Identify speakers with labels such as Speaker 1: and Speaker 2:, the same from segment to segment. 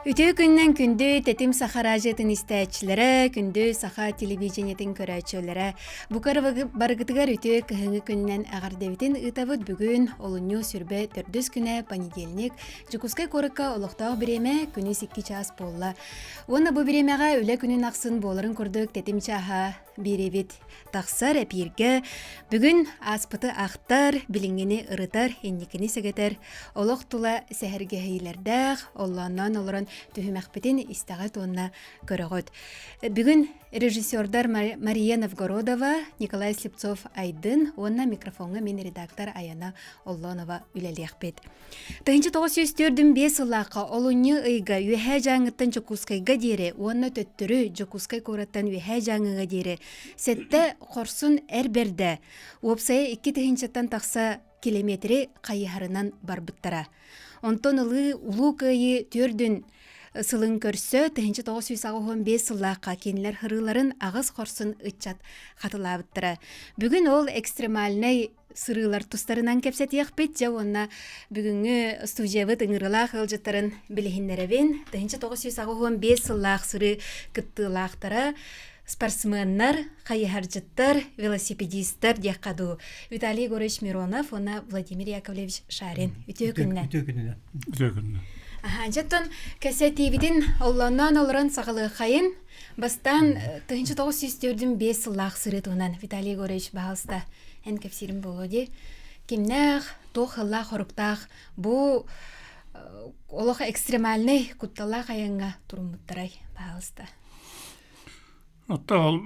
Speaker 1: Үтө күннен күндү тетим сахаражетін истәчілері, күндү саха телевидениятын көрәчөлері. Бұқары барғытығар үтө көхіңі күннен ағардевітін ұтавыд бүгін олыню сүрбе төрдүс күні понедельник Жукускай корыққа олықтау біреме күні 2 час болла. Оны бұл біремеға өлі күнін ақсын боларын көрдік тетим чаға беревит тақсар әпирге бүгін аспыты ақтар, білінгені ұрытар, еннекені сәгетер. Олық тұла сәхіргейлердәқ, олланнан олырын түхімәқпетін истағат онына көріғыд. Бүгін режиссердар Мария Новгородова, Николай Слепцов айдын, онына микрофонға мен редактор Аяна Олланова үлелеқпет. Тағынчы 904-5 ұлаққа олуны ұйға үйәхә жаңыттан Жокускайға дері, онына төттірі Жокускай көраттан үйәхә жаңыға дері. Сәтті қорсын әрберді. Опсайы 2 тағынчаттан тақса километрі қайығарынан барбыттара. Онтон ұлы ұлу көйі түрдің сылын көрсі, 1995 сыллаққа кенілер хырыларын ағыз қорсын ұтчат қатылабыттыра. Бүгін ол экстремальный сырылар тұстарынан кәпсет еқпет, жа онына бүгінгі студиявыт ұңырылақ ұлжыттарын білігіндеревен 1995 сыллақ сыры күттілақтара спортсменнар, қайығаржыттар, велосипедистер деқаду. Виталий Егорович Миронов, она Владимир Яковлевич Шарин. Үтө күнні. Жаттон кәсәтебіден оланнан олыран сағылы қайын, бастан 1904-5 сыллақ сырытуынан Виталий Егорович бағалыста ән кәпсерім болуды. Кемнәқ, тоқыллақ, ұрықтақ, бұл олығы экстремальный күтталақ аяңға тұрмыттырай бағалыста.
Speaker 2: Отта ол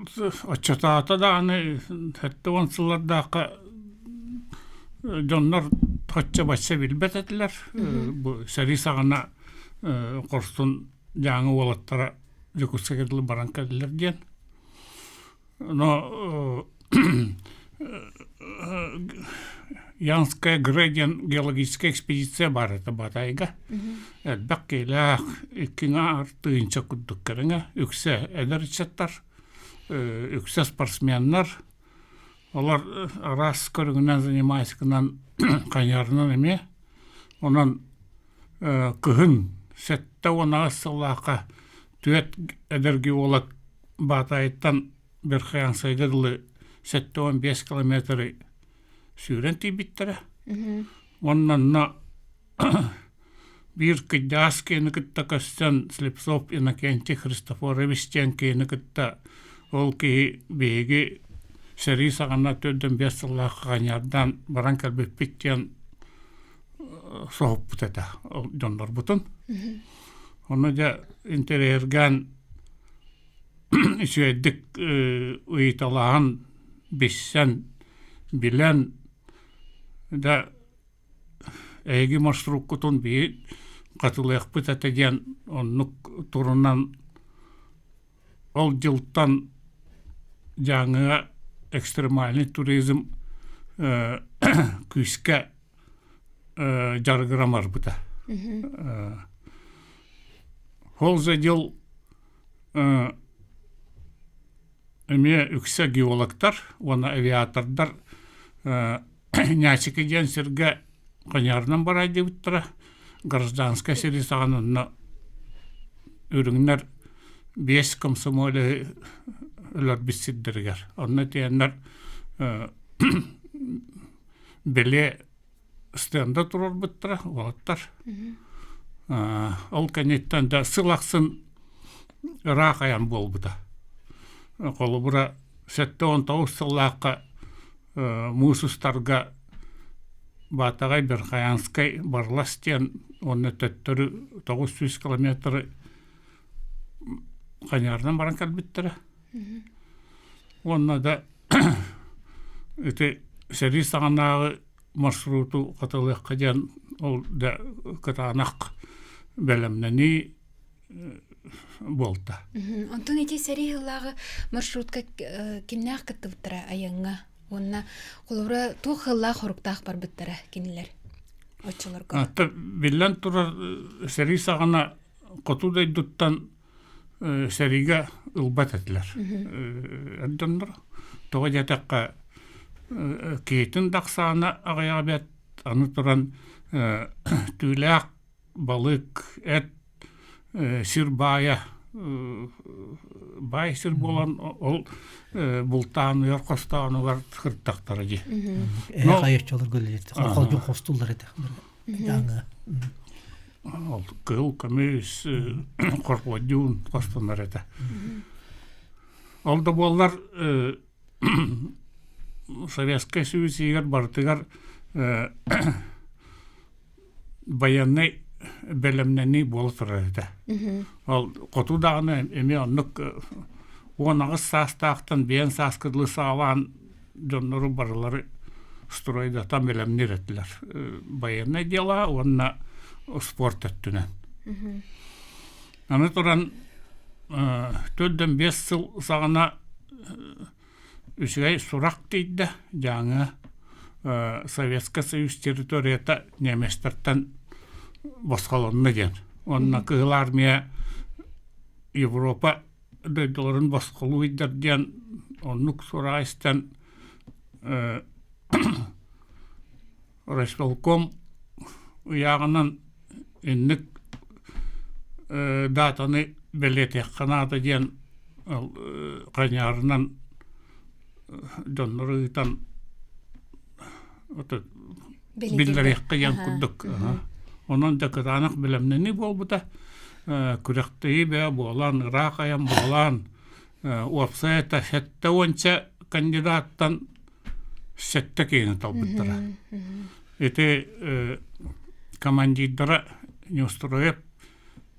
Speaker 2: отчатаата да аны хәтті онсылардааққа жоннар тотча бачса билбет этилер. Бу сәри сағана корстун жаңы олаттара Жокускайга баран кәділер ден. Но Янская градиан геологическая экспедиция бар это батайга. Бак келах иккиңа артыынча күддүккереңе үксе эдерчаттар, үксе спортсменнар. Олар раз көрігінен занимайскынан қайнарынан еме. Онан күхін сәтті онағы сылаққа түйет әдерге олақ батайыттан бір қиян сайдыдылы сәтті 15 километрі сүйрен тейбіттірі. Оннан бір күддас кейіні күтті көстен Слепцов Иннокентий Христофоровичтен кейіні күтті ол кей бейгі сәрі сағана төдден 5 сылақ қанярдан баран кәлбіп біттен соғып бұтады, жондар бұтын. Оны да интерьерген үшейдік ұйталаған бессен білен да әйгі маршрук күтін бей қатылық бұтады ден онық тұрынан ол жылттан жаңыға экстремальный туризм күске жарғырамар бұта. Ол жадел әме үксе геологтар, оны авиатордар нәсікі ден сірге қанярынан барайды бұттыра. Гражданская сері сағанына үріңнер 5 комсомолы өлер бісіддіргер. Оны тейінлер біле стенда тұрар бұттыра, олаттар. Ол кәнеттен де сылақсын рақ аян бол бұда. Қолы бұра сәтті 19 сылаққа мұсыстарға батағай бір қаянскай барластен оны төттірі 900 километрі қанярдан баран кәлбіттірі. Онна да сәрі сағанағы маршруту қатылық қаден ол да катанақ бәлемнені болды.
Speaker 1: Онтон ете сәрі ғылағы маршрутка кемнәқ кітті бұттыра аяңға? Онна қолуыра тоқ ғылақ ұрықтақ бар бұттыра кенелер? Отчылар көп?
Speaker 2: Білен тұрар сәрі сағана қотудай дүттан сәриге ұлбат әділер. Әдденлер. Тоға жәтәққа кейтін дақсағына ағайға бәт, аны тұран түйләқ, балық, әт, сирбая бай сир болан ол бултан яркостаны бар хырттактары ди.
Speaker 3: Хайчалар гөлет. Халкы хостулдар эте. Жаңа.
Speaker 2: Ол кыл камис корподюн костанар эте. Ол да боллар Советский Союз егер бартыгар баянный белемнени болу турады. Ол коту дагы эме оннук онагыс састактан бен саскыдлы саван жоннору барлары стройда там белемнер эттилер. Баянный дела онна спорт өттүнөн. Аны туран 4-5 жыл сагана үчгай сурак дейди жаңы Советский Союз территорията неместерден басқаланды ген. Онна кыыл армия Европа дөйдоларын басқалу идер ген, оннук сурайстан Райсполком уягынан инник датаны белетек канады ген қанярынан доннорыйтан билдерекке ян куддук. Онон да кытанак билемнени болбута. Күректеи бе болан, Ирак аян болан, опсайта сетте онча кандидаттан сетте кейіні талбыттыра. Эти командирдара не устроеп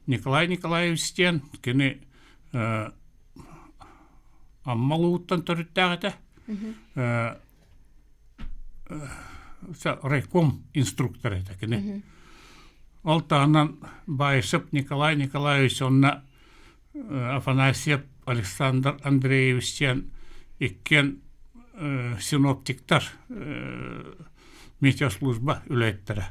Speaker 2: Николай Николаевичтен кені аммалуыттан төріттәғыта. Райком инструктор это кені. Ол тағынан байышып Николай Николаевич онна Афанасьев Александр Андреевичтен иккен синоптиктар метеослужба үләйттірі.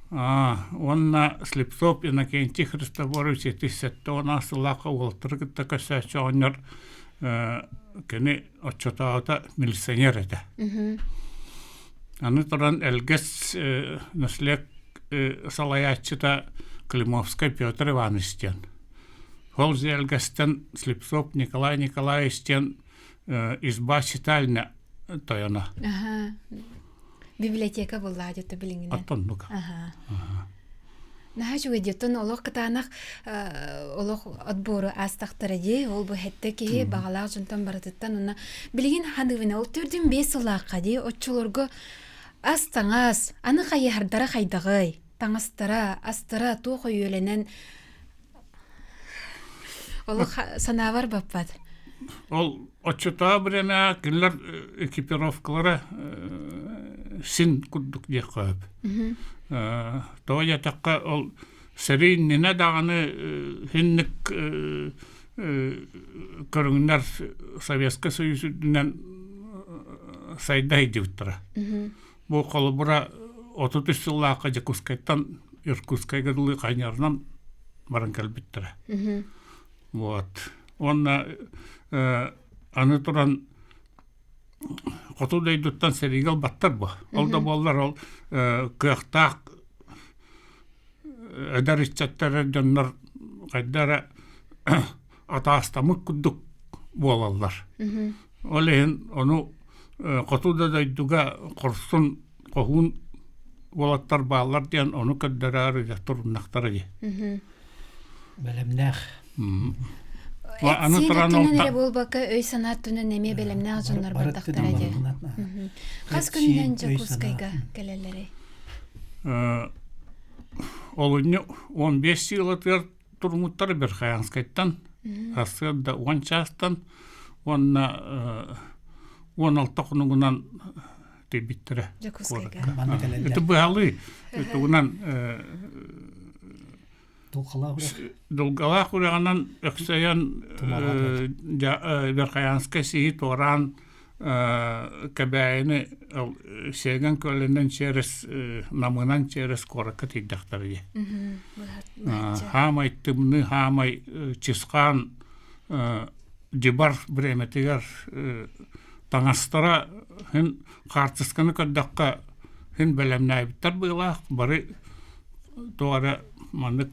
Speaker 2: Онна Слепцов Иннокентий Христофорович етісетті она сылақы олтырғытты көсәтші оныр кені отчетауыта милиционер еді. Аны тұран әлгіс наслек салаятчыта Климовскай Петр Ивановичтен. Ол же әлгістен Слепцов Николай Николаевичтен изба читальня тойона.
Speaker 1: Библиотека была где-то билингене.
Speaker 2: Аттон нука.
Speaker 1: Наха жуе деттон олох кытанах олох отбору астактары де ол бу хетте ки багалак жунтан баратыттан уна билигин хадывына ол 4-5 улакка де отчулорго астаңас аны хайардара хайдагы таңастара астара тохо үйленен олох санавар баппат.
Speaker 2: Ол отчета время киллер экипировкалары син куддук де коп. Тоя такка ол серин нене даганы хинник көрүнгөндөр Советский Союзунан сайдай диптара. Бу колбура 33 жыллакка Якутскайдан Иркутскайга дулы кайнарынан баран келбиттара. Вот. Онна аны туран Котудай дуттан серигал баттар бу. Ол да боллар ол кыяктак эдериччаттары жоннор кайдара атастамык куддук болалар. Олен ону Котудай дуга корсун кохун болаттар баалар ден ону каддарары турнактары ди.
Speaker 3: Белемнах.
Speaker 1: Аны туранылта болбака өй санат түнүн эме белемне ажындар бардактар эди. Кас күнүнөн Якутскайга келелери.
Speaker 2: Олуну 15 жылдар турмуттар бир Хаянскайдан, асырда 10 частан, онна 16 күнүнөн тебиттире.
Speaker 1: Якутскайга.
Speaker 2: Это балы. Это унан Долгала хураганан өксөйөн Верхаянскай сии торан кабайны сеген көлінен через намынан через коракка тейдақтары. Хамай тымны, хамай чисқан дебар бреметігер таңастара хин қартысканы көддаққа хин бәлемнай біттар бұйла бары туара манык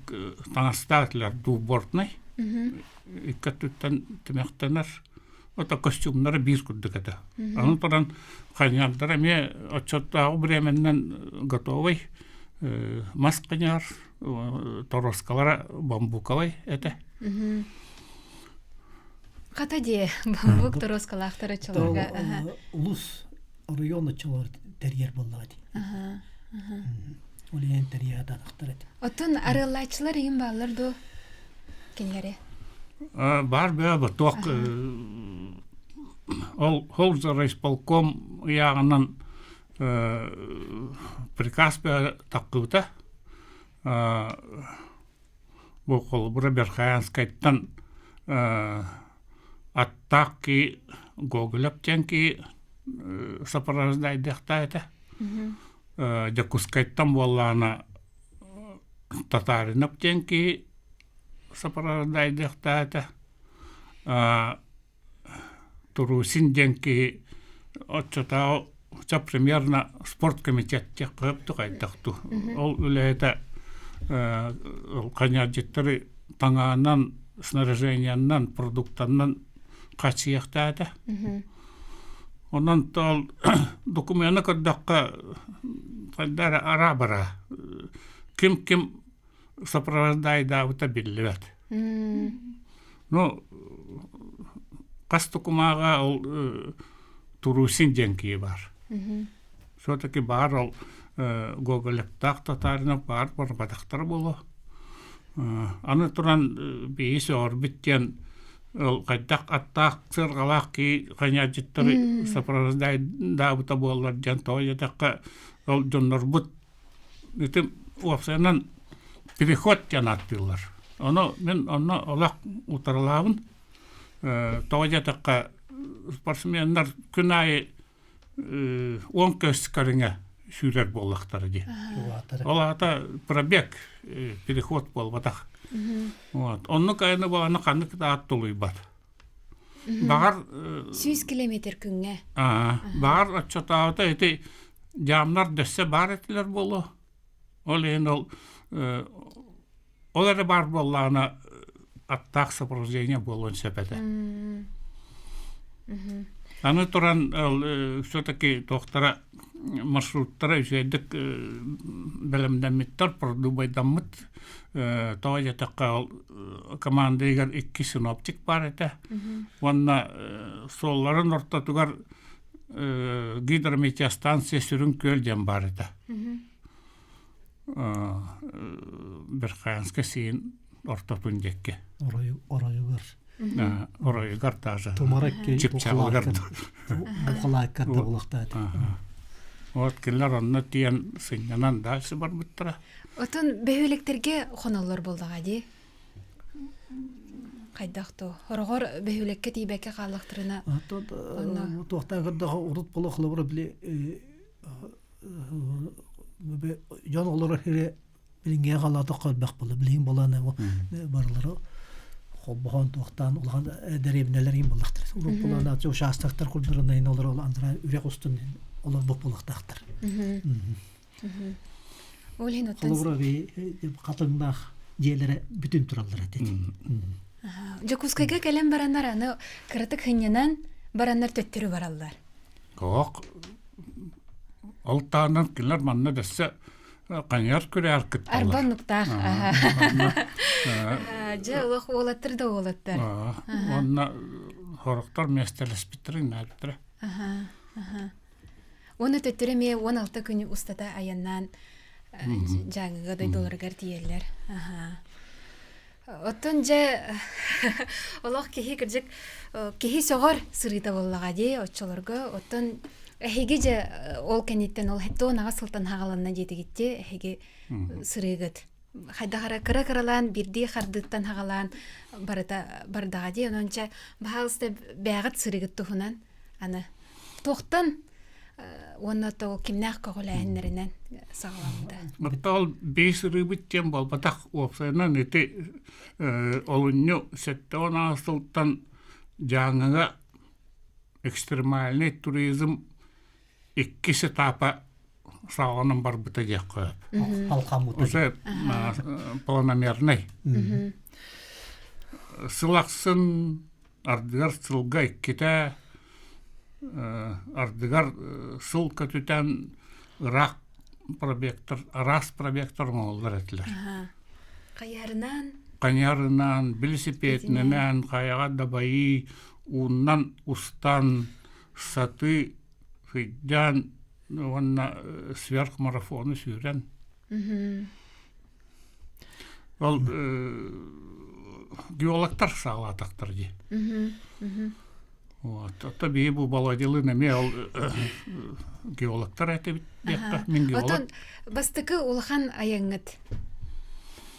Speaker 2: таңастаатылар дубортнай. Иккаттыттан тимяқтанар. Ота костюмнары бир күрдүкәтә. Анын таран ханьяндара ме отчоттагы временнен готовый масканяр, тороскалара бамбуковый это.
Speaker 1: Катаде бамбук тороскалактары чолорга.
Speaker 3: Улус районы чолор терьер буллады. Олен терьерда актырат.
Speaker 1: Отун арылачылар им баллар до кинләре.
Speaker 2: Бар бе баток ол холзар исполком ягынан приказ бе таккыта. Бу кол бура Берхаянскайттан аттаки гоголептенки сопровождайдыхта это. Дякускайттан боллана татаринептенки сопровождайдыхта это. Турусин денки отчетау примерно спорткомитетте кыптык айтакту. Ол үле это канядеттери таңаанан снаряжениянан продуктанан качыякта это. Онан тол документы кырдакка кайдара арабара. Ким сопровождайда ута биллебет. Ну кастукумага ол турусин денки бар. Все-таки бар ол гоголептак татарына бар бадактар болу. Аны туран бейси орбиттен кайдак аттак сыргалак ки канядиттары сопровождайда ута боллар жан тоятакка ол жоннорбут итим уапсанан переход жанаттылар. Мен олак утарлабын тоятакка спортсмендар күнай 10 көскәреңе сүрер боллактары ди. Ол ата пробег переход болбатак. Вот. Онны кайны баганы канык да аттылый бар. Багар
Speaker 1: 100 километр күнгә.
Speaker 2: Багар отчотаата эти жамнар дөссе бар этилер болу. Ол ен олар бар болланы аттак сопровождение болуын сепете. Аны туран все-таки тоқтара маршруттара үшейдік бәлемдәметтер продубайдаммыт тоғайтаққа командайгар 2 синоптик бар әті. Онна солларын ортатугар гидрометеостанция сүрін көлден бар әті. Берхаянска сейін ортатун декке.
Speaker 3: Орайугар.
Speaker 2: Орайугар даже.
Speaker 3: Томаракки
Speaker 2: Чипчалыгар.
Speaker 3: Бухалаккар да булактады.
Speaker 2: Вот келлер онны тиен сынянан дальше бар буттара.
Speaker 1: Отун бөһүлектерге хоноллор булдага ди. Кайдакту. Хоргор бөһүлекке тибекке калыктырына.
Speaker 3: Тоқтагырда урут болу хлыбыр биле жан олар хире билинге калады калбак болу билин боланы барлары холбохон тоқтан улган деребнелер им булактыр. Урут болана жо шастактар курдурунайын олар ол андра үрек устун олар бок булактактыр.
Speaker 1: Олен отан.
Speaker 3: Холбора би катыңдах жерлери бүтүн тураллар эти.
Speaker 1: Жокускайга келен барандар аны кырытык хыннан барандар төттөрү бараллар.
Speaker 2: Кок. Алтанан келер манна десе каняр көрөр кытталар.
Speaker 1: Арбан нуктах. Же улах олаттыр да олаттар.
Speaker 2: Онна хороктор местелес битрин нәптер.
Speaker 1: Оны төттөрү ме 16 күнү устата аяннан жаңыга дойдолоргар тиеллер. Оттон же олох кихи кыржык кихи согор сырыта боллага ди отчолорго оттон эхиге же ол кенеттен ол хетто нага сылтан хагаланна жети гитти эхиге сырыгыт хайдагара кыра-кыралан бирди хардыттан хагалан бардага ди онча баалсты бягыт сырыгыт тухунан аны токтан онна то кимнах коголайнеринен сагаламда.
Speaker 2: Баттал бейс рыбыттен болбатак опсайнан эти олунню сеттона сылтан жаңыга экстремальный туризм 2 этапа сағанын бар бұта дек қойып.
Speaker 3: Алқамута.
Speaker 2: Уже планомерный. Сылақсын ардыгар сылға кете ардыгар сыл көтүтен ырак пробектор, арас пробектор молдар этилер.
Speaker 1: Каярынан,
Speaker 2: Канярынан, велосипедінен, қаяға дабайы, уннан, устан, саты, фидян, онна сверхмарафоны сүйрен. Ол геологтар сағалатақтар де. Отта бейі бұл баладилы неме ол геологтар әті бетті, мен геолог.
Speaker 1: Отон бастықы улхан аяңыт.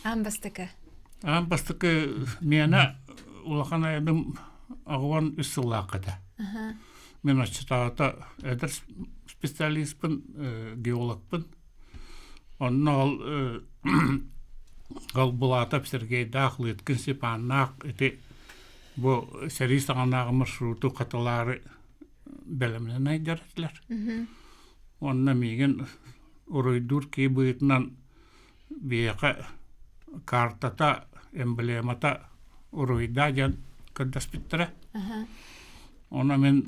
Speaker 1: Ам бастықы.
Speaker 2: Ам бастықы мені улхан аяным ағуан үссіллақыда. Мен очытағыта әдір специалистпін, геологпын. Онна ол бұлатап Сергей дақлы еткін сепаннақ еті бұл сәрі сағанағы маршруту қаталары бәлімінен айдар етілер. Онна меген ұройдур кей бұйтынан бейеқі картата, эмблемата ұройда жан кірдас біттірі. Ona men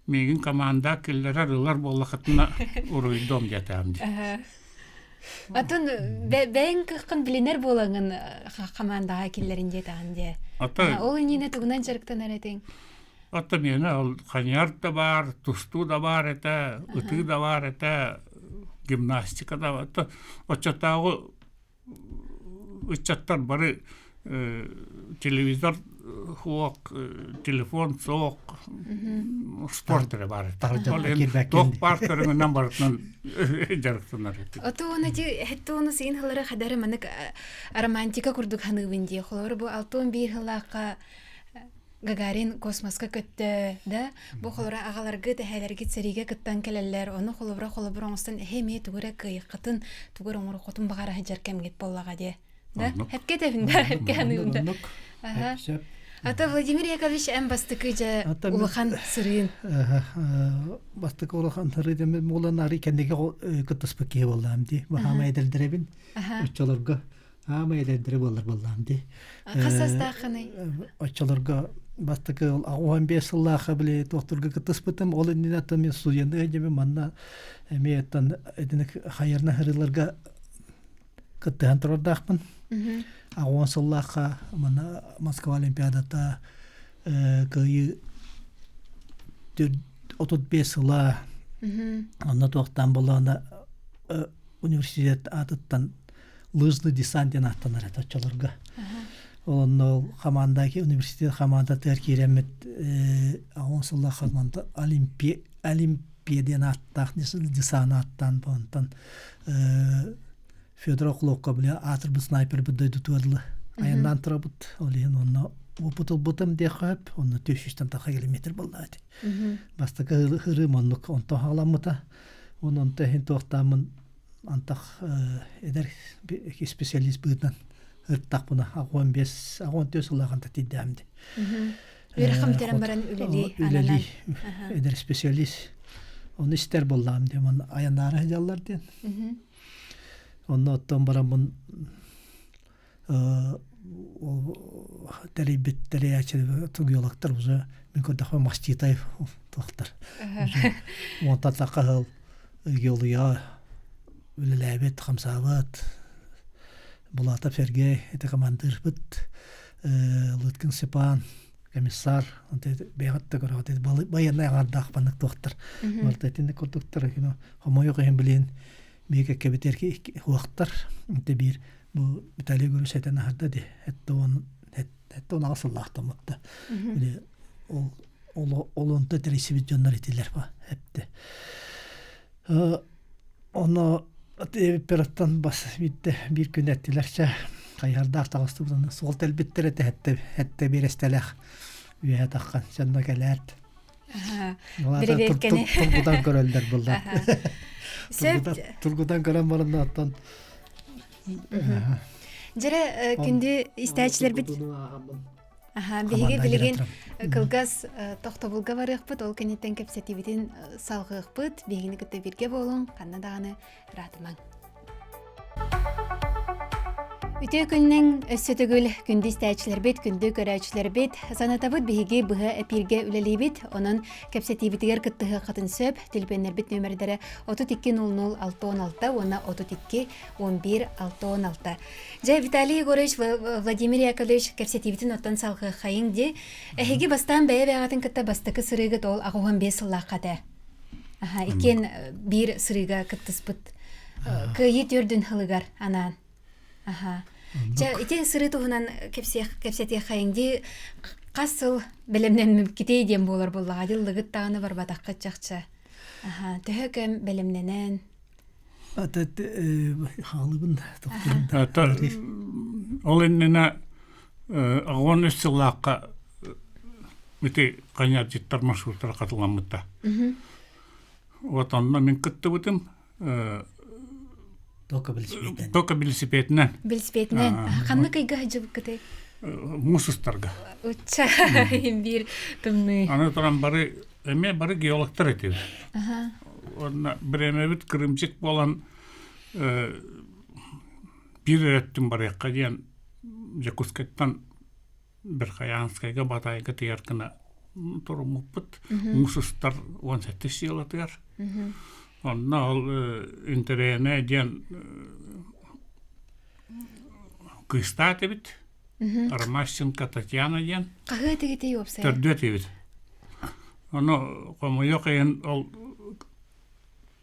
Speaker 2: megen komanda kellere rılar bollaqatına uruydum jatamdı.
Speaker 1: Atın ben kıqqın bilinер bolağın komandaga kellerin jetandi. Ol nine tuğundan jarıktan ereting.
Speaker 2: Ata meni ol Kanyar da var, Tustu da var eta, Itı da var eta, gimnastika da var. Oçatağı uçattan bari televizor hoq, telefon soq, sportere var. Toq partöründen barıtnan jarıktanlar.
Speaker 1: Ото оны хетто оны син халары хадары манык романтика курдук ханыбынди. Холор бу алтон бир халака Гагарин космоска көттө, да? Бу холора агаларга тәһәләргә цәриге кыттан келәләр. Оны холобра оңстан эһеме тугыра кыйкытын, тугыра оңыр котун багара хаҗар кемгет боллага де. Да? Хәпкә тәфиндә, хәпкә ханыбында. Ата Владимир Яковлевич әм бастыкыжа улахан сырын.
Speaker 3: Бастыкы улахан сырын молан ари кендеге кыттыспыке болламды. Бахама эдердеребин. Очолорга хама эдердере болламды.
Speaker 1: Касаста ханы.
Speaker 3: Очолорга бастыкы агуан бесыллаха биле докторга кыттыспытым. Ол иннатым мен студенты эжеме манна эметтен эдинек хайырна хырыларга кыттыхан турдакмын. Агуан сыллаха мана Москва олимпиадата кыйы 35 ыла анна тоқтан болана университет атыттан лыжный десантен аттанар атачаларга. Ол командаки университет команда теркиремет агуан сыллаха манда олимпиаден аттак десант аттан бонтан Федор Окловка биле атыр снайпер бүддөй tutuldu. Аяндан турабыт. Олен онна опытыл бутым дехап, онна 300 километр болду. Бастакы хыры моннук онто халамыта. Онон тахин токтамын антак эдер специалист бытан. Ырттак буна агон 5, агон 4 сылаганда тиддамды.
Speaker 1: Бирхам терен
Speaker 3: үлели эдер специалист. Оны истер болдам демон аяннары жаллар ден. Онна оттон барамын теребеттери ачы тугиолактар уже мен көрдөкө Маститаев токтор. Монтатакыл геология үлелебет хамсават булата Сергей это командир бит Лыткин Степан комиссар онте бегатта көрөт баяндай гардак банык токтор. Мартетин көрдөктөр хомойго хем билен Мега кебетерки хуактар инте бир бу Италия көрүсөтөн харда де. Хетто он асыллахтамыкта. Биле олонто тересибит жоннор этилер ба хепте. Оно ператтан бас битте бир күн эттилерче кайярда автагыстыбын сол телбиттер хетте бир эстелек үйө таккан жанна келет.
Speaker 1: Биребеккени.
Speaker 3: Тургудан көрөлдөр булда. Тургудан көрөн барында аттан.
Speaker 1: Жere күндү истечилер бит. Биһиги билеген кылгас тохтобулга барыхпыт, ол кенеттен кепсетибитин салгыхпыт, бигини кытта бирге болун, канна даганы ратымаң. Үтө күннең өссөтөгүл күндү истәчләр бит, күндү көрәчләр бит, санатабыт биһиги быһы эпирге үлели бит, онун кепсетибитигер кыттыгы катын сөп, телефоннар бит нөмерләре 3200-616, оны 32-11-616. Жа Виталий Егорович, Владимир Яковлевич кепсетибитин оттан салгы хайың де, эһиги бастан бәя-бәгатын кытта бастыкы сырыгы тол агуан 5 сыллаққаты. Икен бир сырыга кыттыспыт. Кыйы төрдүн хылыгар анан. Жа ите сыры туһунан кепсетия хайыңди касыл белемнен китейден болар боллага жыллыгыт таганы бар батакка чакча. Төһөкем белемненен.
Speaker 3: Атат халыбын токтун.
Speaker 2: Ол иннена агон үссыллаакка мити каняр життар маршруттар катылганмытта. Вот онна мен кыттыбытым.
Speaker 3: Тока
Speaker 2: велосипединен.
Speaker 1: Велосипединен. Канны кайга жып кыты?
Speaker 2: Мусустарга.
Speaker 1: Уча бир тымны.
Speaker 2: Аны туран бары геологтар этиби. Онна биремебит кырымчык болан бир өттүм бар якка диян Якутскаттан бир Хаянскайга Батайга тияркына турумуппут. Мусустар 17 сыйла тияр. Онна ол интерене диян кыста тебит. Армащенко Татьяна диян.
Speaker 1: Кага тегите йопса?
Speaker 2: Төрдө тебит. Оно комуйок ен ол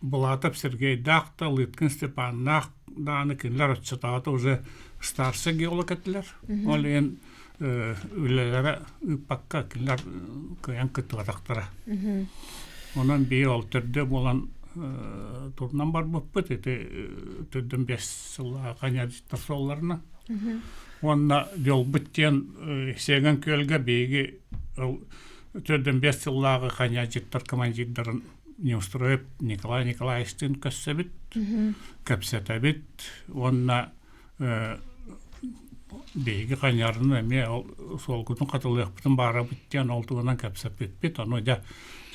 Speaker 2: Булатов Сергей Дахта, Лыткин Степан Даны кинлер отчетаты уже старший геолог этилер. Ол ен үлелері үппакка кинлер кыян кыттыгатактара. Онан бей ол түрді болан турнан бар бұппыт, түрден 5 сылға қанядыштар солларына. Онна жол бүттен сеген көлге бейгі түрден 5 сылға қанядыштар командирдарын не устроит Николай Николаевичтин көссөбит, көпсөтөбит, онна бейги қанярын әме сол күтін қатылықпытын бара бүттен олтуынан көпсөп бит, оны да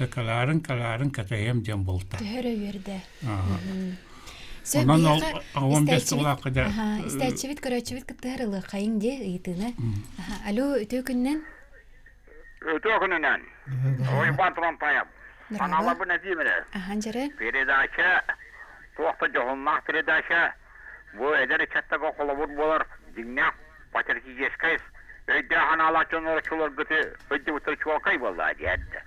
Speaker 2: каларын кәтәйем ден болта.
Speaker 1: Түрі өрді.
Speaker 2: Онан 15 сылақы да...
Speaker 1: Истәтчевит, көрәтчевит кіттірілі қайын де ұйтыны. Алло, өтө күннен?
Speaker 4: Өтө күннен. Ойбан тұран таяп. Анала bu nezimine.
Speaker 1: Hanjere?
Speaker 4: Передача, тоқта жоғылмақ передача, bu ederi çatta kokulabur bolar, dinle, paterki geçkayız. Öyle hanala çonları çolur gıtı, öyle bu tır çoğakay vallahi diyette.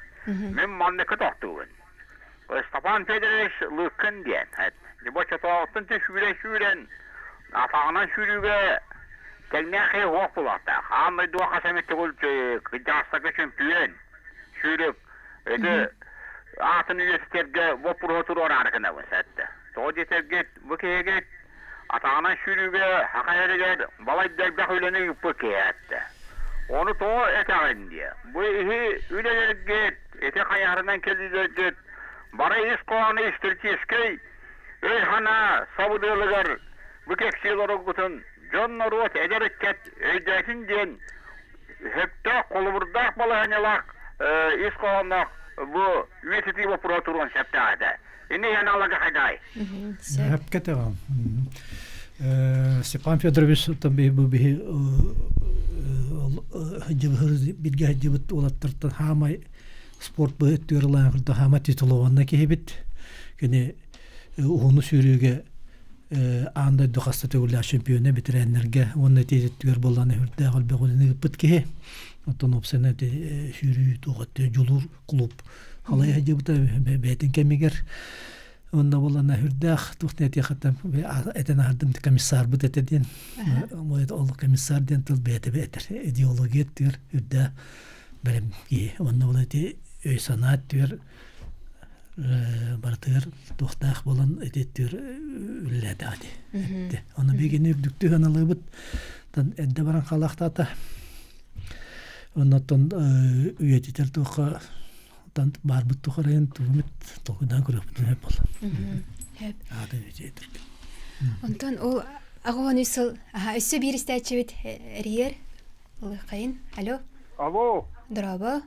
Speaker 4: Men manlıkı toqtuğun. Stefan Federeş lıkkın diyen. Bu çatağıttın te şüren, afağına şürüge, tekneğe hoq bulaqta. Hamı dua kasamette kul kıcağıstakı şümpüyen, şürüp, öyle Atın üniversitede bu profesör oranıkında bu sette. Toğdu terget, bu keget, atağına şürüge, hakayarıge, balay derbek ülene yüpü keyette. Onu toğu etağın diye. Bu ihi üleleri get, ete kayarından keldiler get, bara iş koğanı iştirki eskey, hana sabıdığılıgar, bu keksiyeleri okutun, John Roth ederek ket, öydekin diyen, hepte koluburdak balayanyalak, iş koğanlak, bu üniversite bu proturun septade. İnne yana alaga hayday.
Speaker 3: Hep ketevam. Stepan Fyodorovich tabi bu bir bilgi hacıbıt olattırtan hamay sport bu ettiyorlar da hama titulovanna kehibit. Yani onu sürüge anda dokasta tevla şampiyonu bitirenlerge onu teyzettiyor bolanı hürde qalbe golini bitki. Ondan opsiyona de sürü toğatte julur klub halay hacıbıta beytin kemiger. Onda bolana hürde tuhtneti xatam ve eten hardım komissar bu dedin. Moyet ol komissar den tul beyte beter ideologiyet diyor hürde benim ki onda bolati öy sanat diyor bartır tohtaq bolan etettir ülledi hadi. Onu begini düktü analıbıt tan edde baran qalaqtata. Ondan üyetiler toqa tan barbut toqarayan tumit toqdan көрөптү hep bol.
Speaker 1: Hep.
Speaker 3: Ада üyetiler.
Speaker 1: Ondan o ağavan üsül, üssü bir istəçevit eriyer. Kayın. Alo.
Speaker 5: Алло,
Speaker 1: Драба.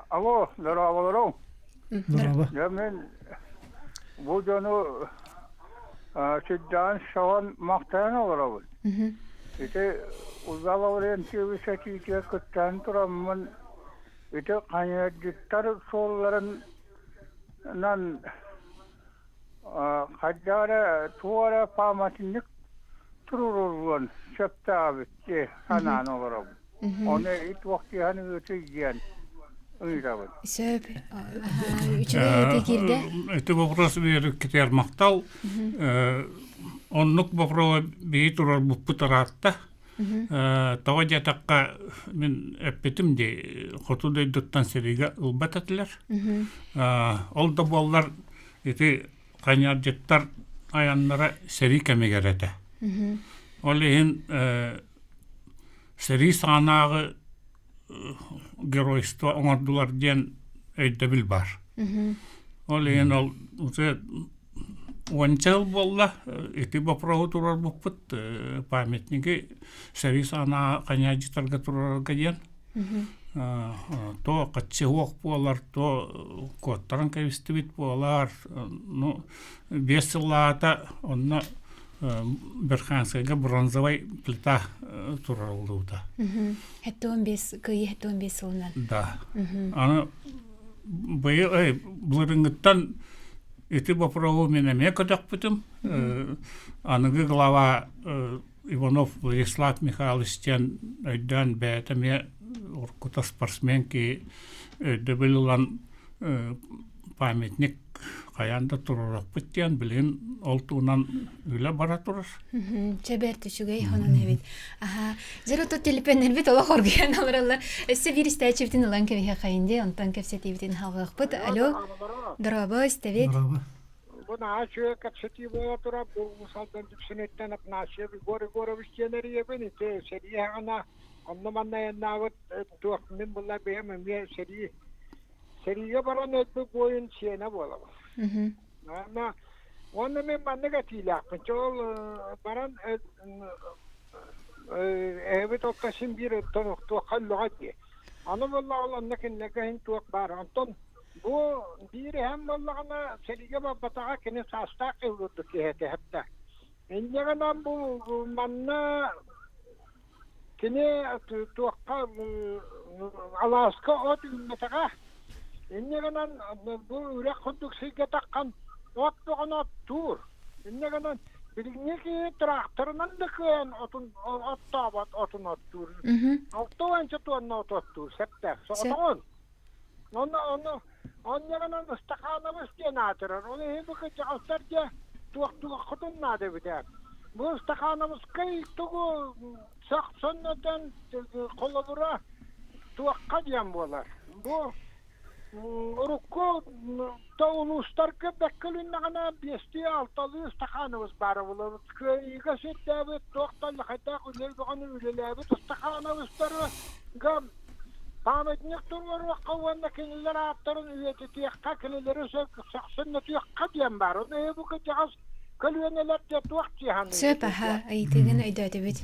Speaker 5: алло, здорово.
Speaker 3: Драба.
Speaker 5: Я мен bu canı Siddan şavan maqtan olarak. İşte uzala olan bir şekilde kıttan turamın. İşte kanyacıklar sollarından kacara tuvara pamatinlik tururulun çöpte abitti hanan olarak. Onu ilk vakti hani ötüyen. Öyle var.
Speaker 1: Söp. Üçüge fikirde.
Speaker 2: Это вопрос беріп кетер мақтал. Оннук вопрос бейі тұрар бұппытаратта. Тава жатаққа мен әппетім де қоту дөйдіттен сереге ұлбат әтілер. Ол да болар қайнар жеттар аянлара сери кәмегер әті. Ол ең сери санағы геройство оңардылар ден өйдебіл бар. Ол ең ол ончал болла, эти баправы турар бұппыт памятниги сәри сана қанячитарға турарға ден. То қатшы оқ болар, то коттарын кәвісті бит болар. Бес жыллата онна бір қансайға бронзовай плита турар олдуыда.
Speaker 1: Хәтті 15, күйі хәтті 15 жылынан.
Speaker 2: Да. Аны бұлырыңғыттан эти баправы менеме көдек бүтім. Анығы глава Иванов Владислав Михайловичтен өйден бәйтіме оркута спортсменки өйді olan памятник қаянда тұрырақ бүттен білін ол туынан үлі бара тұрыр.
Speaker 1: Чәбәр түшігей хонан әбет. Зероты телепеннер бет ола қоргиян алыралар. Өсі бір істәчіптін ұлан кәбеге қайынде, онтан кәпсетебетін халғақ бұд. Алло, дұрабы, істәбет.
Speaker 5: Bu naşıya kaçtı bu otura bu musaldan düşünetten naşıya bir gore bir yapın te seriye ana anlamanla yanavut tuakmin bulla behem me seriye baran etme boyun şeyine bola. Ama onu men negatifla kontrol baran evet oktaşın bir tuakhalluat diye. Ana vallahi Allah nekin tuak baran ton bu bir hem Allah'ına seriye babatağa kene sasta kıvırdı ki hatta. İnceğden bu manna kene tuakka Alaska ot metağa. İnceğden bu ürek kunduk silge takkan ot doğana tur. İnceğden bilgi ki traktöründen de kıyan otun ot tabat otun ot tur. Otun çatuan ot tur septe. Otun. Onu onların istikamımız genatırır. Onu hep kıcağızlarca tuğakutun nadı biter. Bu istikamımız kayık tuğu saksanladan kolabura tuğakka diyen bolar. Bu urukku tağulustar ki bekkelünnağına besti altalı istikamımız bari bolar. Kıyıga settebi tuğaktalı hatta kulel doğanı ülelebi istikamımızları gam pamətnik turlar vaqavanna kendiler atların üyeti tiyakka kendileri saksanla tiyakka diyen var. Onu bu kıcağız kölüyeneler de tuğak cihanı.
Speaker 1: Söp aha, ayıtığın öydü ödebet.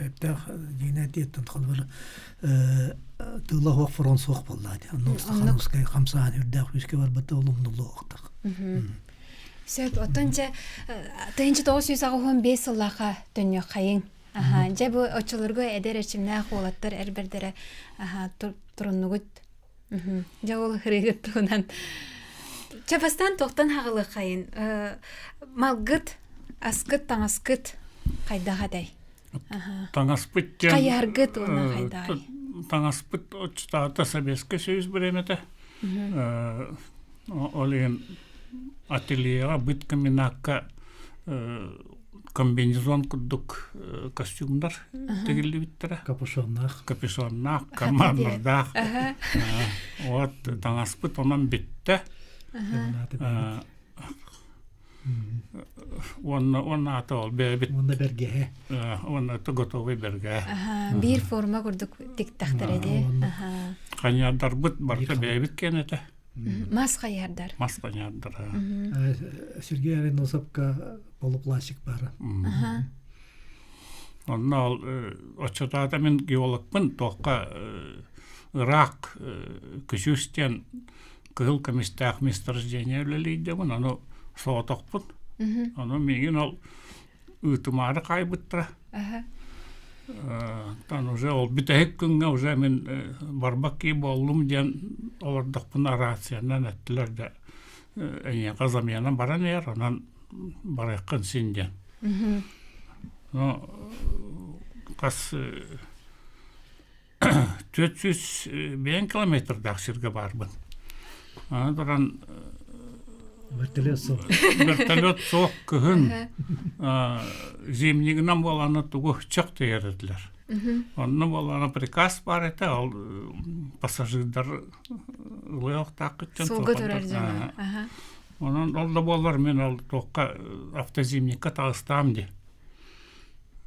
Speaker 3: Hepte yine diyetten kalbir tığla hoq Frans hoq bolladı. Annoskay kamsan ürdaq yüzke var bata olumlu oqtaq.
Speaker 1: Söp, otunca tığınca 915 yıllaqa dönüyor qayın. Ja bu açılırgı eder açımna qolatlar erberdere turunnugut. Ja ol hırıgıt tuğunan. Çapastan toqtan hağılı qayın. Malgıt, asqıt, tangsqıt qayda qaday.
Speaker 2: Tangsqıt
Speaker 1: Qayargıt ona qayday.
Speaker 2: Tangsqıt oçta sovetski söz biremete. Олен ательеға быткаминакка комбинезон кудук костюмдар тегилди биттера. Капюшоннах, командардах. Вот таңаспыт онан битте. Он атол бебит.
Speaker 3: Он берге.
Speaker 2: Он аты готовый берге.
Speaker 1: Bir forma kurduk tik taxtarede.
Speaker 2: Kanyaдар быт барта бебит кенете.
Speaker 1: Мас қайардар.
Speaker 2: Мас қайардар.
Speaker 3: Сергей Ареносовка полупластик бары.
Speaker 2: Онна ол очотада мен геологпын тоққа Ирак күшүстен кыл комиссиях месторождение өлелейдемін, аны соғытоқпын. Аны меген ол үтімары қайбыттыра. Тан уже ол бітәйік күнге уже мен барбақ кей болым ден олардықпын арациянан әттілер де әне қазамиянан баран ер, онан барайыққан сенден. Қас 400 километр дақшырға барбын. Анан вертолет соқ күхін земнігінен боланы тұғы чық дейірділер. Онны боланы приказ бар еті, ол пассажирдар ұлайық тақытчын.
Speaker 1: Солғы тұрар жана.
Speaker 2: Онын олда болар мен ол тоққа автоземникка тағыстам де.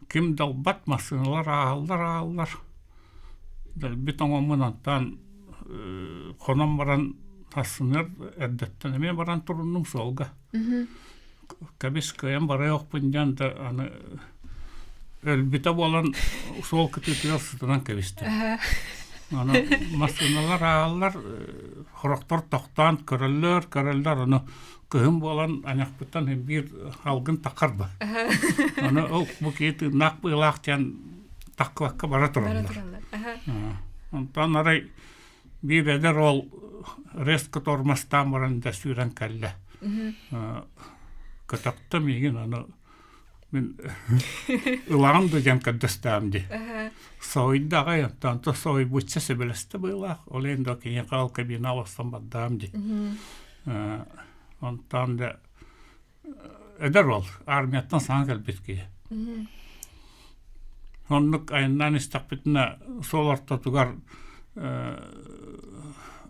Speaker 2: Кім далбат машиналар ағалар. Бит оңымынантан қонам баран тасыныр әддеттен еме баран тұрынның солға. Кәбес көйен барай оқпынден да өлбіті болан сол күтетілер сұтынан кәбесті. Машиналар ағалар құрақтар тоқтан көрілер, оны көйін болан анақпыттан бір алғын тақарба. Ол бұл кейті нақ бұйлақтен таққылаққа бара тұралар. Онтан арай бір әдер ол рескі тормастан баранда сүйрен кәлі. Көтақты меген аны мен ұлағымды жан кәдістәмді. Сойды ағай, онтан сой бұтса сөбілісті бұйлақ. Ол енді кене қал кабина алыстан баддамды. Онтан да әдер ол армияттан саң кәлбетке. Оннық айыннан істақпетіне сол арта тұғар